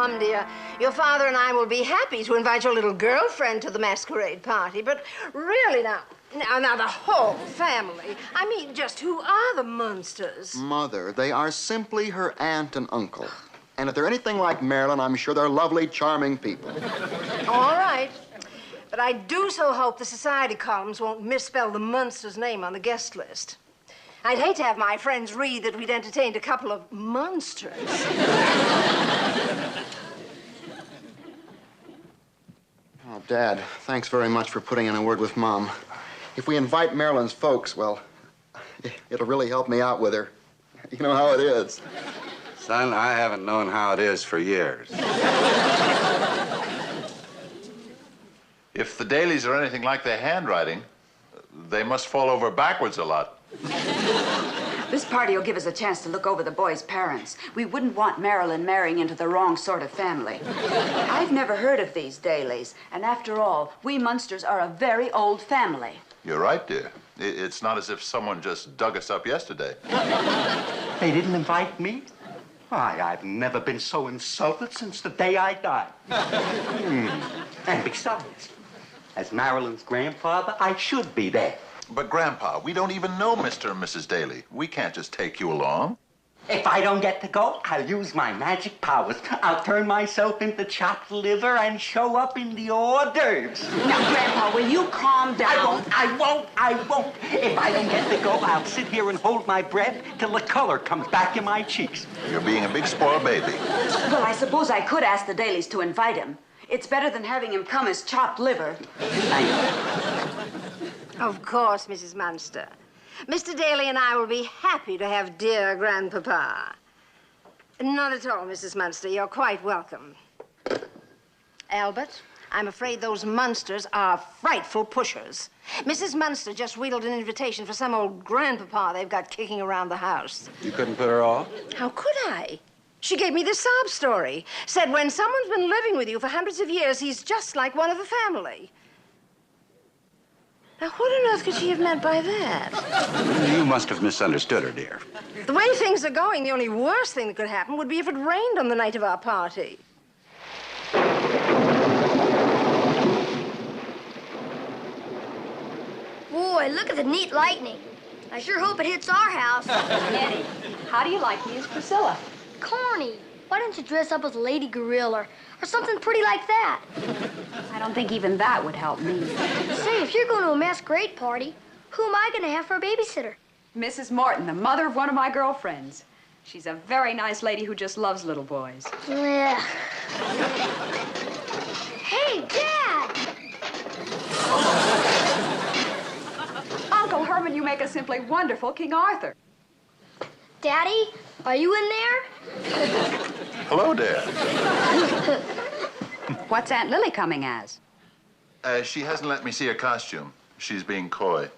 Mom, dear, your father and I will be happy to invite your little girlfriend to the masquerade party, but really now the whole family. I mean, just who are the Munsters? Mother, they are simply her aunt and uncle. And if they're anything like Marilyn, I'm sure they're lovely, charming people. All right. But I do so hope the society columns won't misspell the Munster's name on the guest list. I'd hate to have my friends read that we'd entertained a couple of monsters. Oh, Dad, thanks very much for putting in a word with Mom. If we invite Marilyn's folks, well, it'll really help me out with her. You know how it is. Son, I haven't known how it is for years. If the dailies are anything like their handwriting, they must fall over backwards a lot. This party will give us a chance to look over the boys' parents. We wouldn't want Marilyn marrying into the wrong sort of family. I've never heard of these dailies, and after all, we Munsters are a very old family. You're right, dear. It's not as if someone just dug us up yesterday. They didn't invite me? Why, I've never been so insulted since the day I died. And besides, as Marilyn's grandfather, I should be there. But, Grandpa, we don't even know Mr. and Mrs. Daly. We can't just take you along. If I don't get to go, I'll use my magic powers. I'll turn myself into chopped liver and show up in the hors d'oeuvres. Now, Grandpa, will you calm down? I won't. If I don't get to go, I'll sit here and hold my breath till the color comes back in my cheeks. You're being a big spoiled baby. Well, I suppose I could ask the Dailies to invite him. It's better than having him come as chopped liver. Thank you. Of course, Mrs. Munster. Mr. Daly and I will be happy to have dear Grandpapa. Not at all, Mrs. Munster. You're quite welcome. Albert, I'm afraid those Munsters are frightful pushers. Mrs. Munster just wheedled an invitation for some old Grandpapa they've got kicking around the house. You couldn't put her off? How could I? She gave me this sob story. Said when someone's been living with you for hundreds of years, he's just like one of the family. Now, what on earth could she have meant by that? You must have misunderstood her, dear. The way things are going, the only worst thing that could happen would be if it rained on the night of our party. Boy, look at the neat lightning. I sure hope it hits our house. Eddie, how do you like me as Priscilla? Corny. Why don't you dress up as a lady gorilla or something pretty like that? I don't think even that would help me. Say, if you're going to a masquerade party, who am I going to have for a babysitter? Mrs. Morton, the mother of one of my girlfriends. She's a very nice lady who just loves little boys. Yeah. Hey, Dad! Uncle Herman, you make a simply wonderful King Arthur. Daddy, are you in there? Hello, Dad. What's Aunt Lily coming as? She hasn't let me see her costume. She's being coy.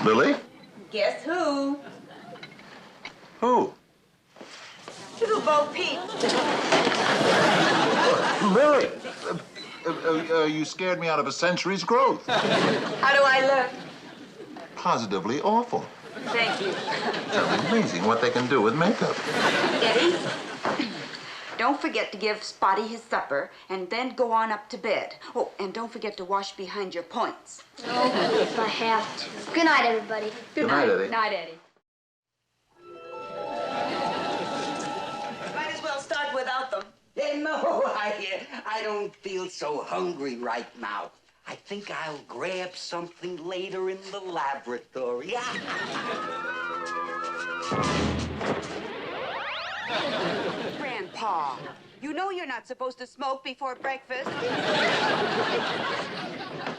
Lily? Guess who? Who? Two Bo Peep. Lily! You scared me out of a century's growth. How do I look? Positively awful. Thank you. It's amazing what they can do with makeup. Eddie, don't forget to give Spotty his supper and then go on up to bed. Oh, and don't forget to wash behind your points. Oh, if I have to. Good night, everybody. Good night, Eddie. Night, Eddie. Might as well start without them. No, I don't feel so hungry right now. I think I'll grab something later in the laboratory. Grandpa, you know you're not supposed to smoke before breakfast.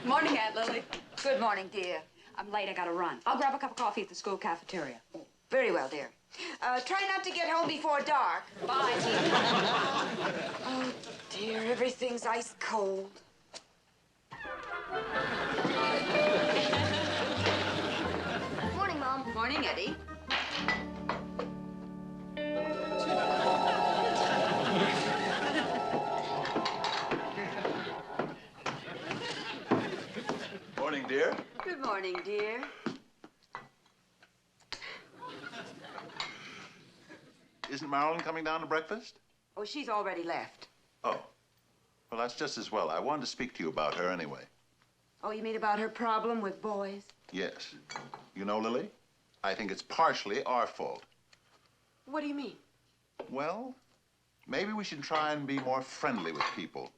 Morning, Aunt Lily. Good morning, dear. I'm late. I gotta run. I'll grab a cup of coffee at the school cafeteria. Very well, dear. Try not to get home before dark. Bye, dear. Oh, dear, everything's ice cold. Morning, Mom. Morning, Eddie. Morning, dear. Good morning, dear. Isn't Marilyn coming down to breakfast? Oh, she's already left. Oh. Well, that's just as well. I wanted to speak to you about her anyway. Oh, you mean about her problem with boys? Yes. You know, Lily, I think it's partially our fault. What do you mean? Well, maybe we should try and be more friendly with people.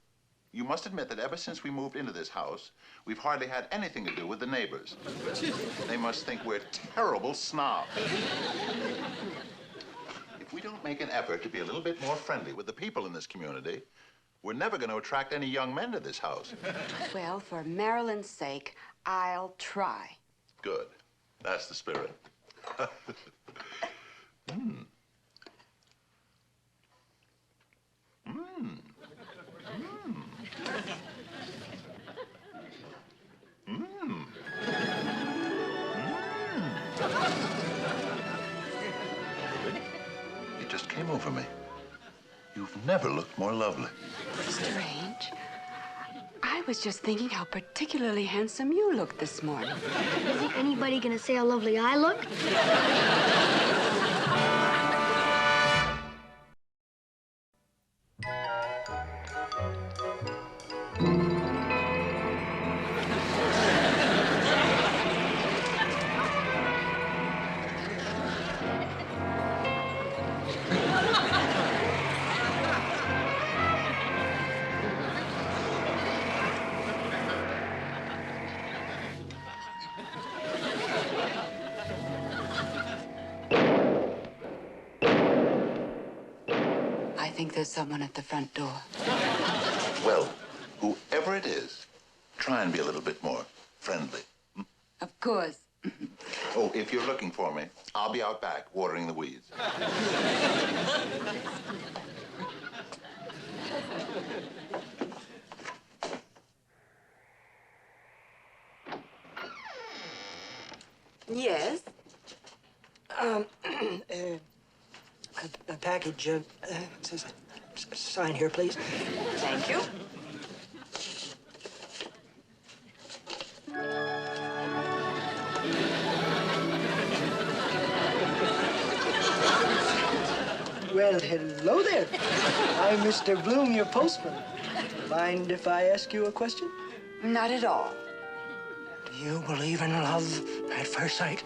You must admit that ever since we moved into this house, we've hardly had anything to do with the neighbors. They must think we're terrible snobs. If we don't make an effort to be a little bit more friendly with the people in this community, we're never going to attract any young men to this house. Well, for Marilyn's sake, I'll try. Good. That's the spirit. Mm. Mm. Mm. Mm. It just came over me. You've never looked more lovely. Strange. I was just thinking how particularly handsome you looked this morning. Isn't anybody gonna say how lovely I look? I think there's someone at the front door. Well, whoever it is, try and be a little bit more friendly. Hmm? Of course. Oh, if you're looking for me, I'll be out back watering the weeds. Yes? A package, sign here, please. Thank you. Well, hello there. I'm Mr. Bloom, your postman. Mind if I ask you a question? Not at all. Do you believe in love at first sight?